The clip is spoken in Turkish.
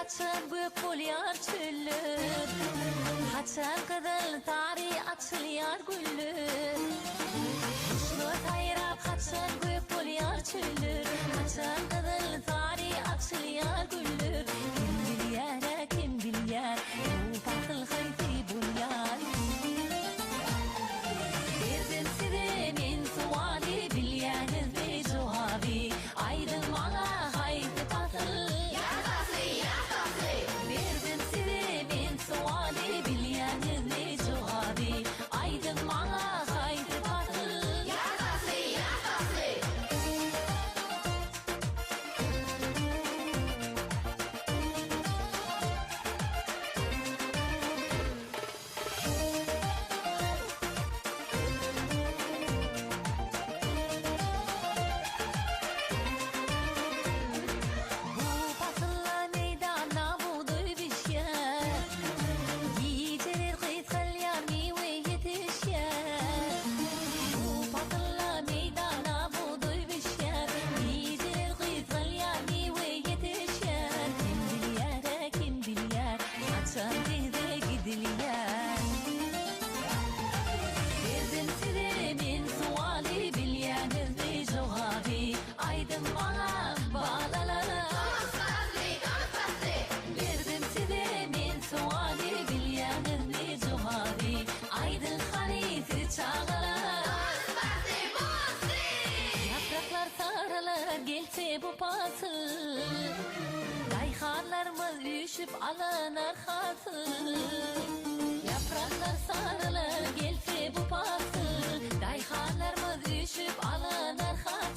kaçan gök bolyar çöllür, kaçan kızıl tari açılıyar güllür. Kuşlu tayrap kaçan gök bolyar çöllür, kaçan kızıl tari açılıyar güllür. Kim bilyar, kim bilyar, bu batıl hayti bulyar. Verdim size men suali, bilyaniz ne cevabı. Aydın bana hayti batıl. Verdim size men suali, bilyaniz ne cevabı. Aydın bana hayti batıl. Verdim size men suali, bilyaniz ne cevabı. Aydın bana bağlalara. Verdim size men suali, bilyaniz ne cevabı. Aydın hanisi çağlara. Yapraklar sarılar gelse bu pasıl, dayhanlarımız üşüp alanar hasıl. Yapraklar sarılar gelse bu pasıl, dayhanlarımız üşüp alanar hasıl.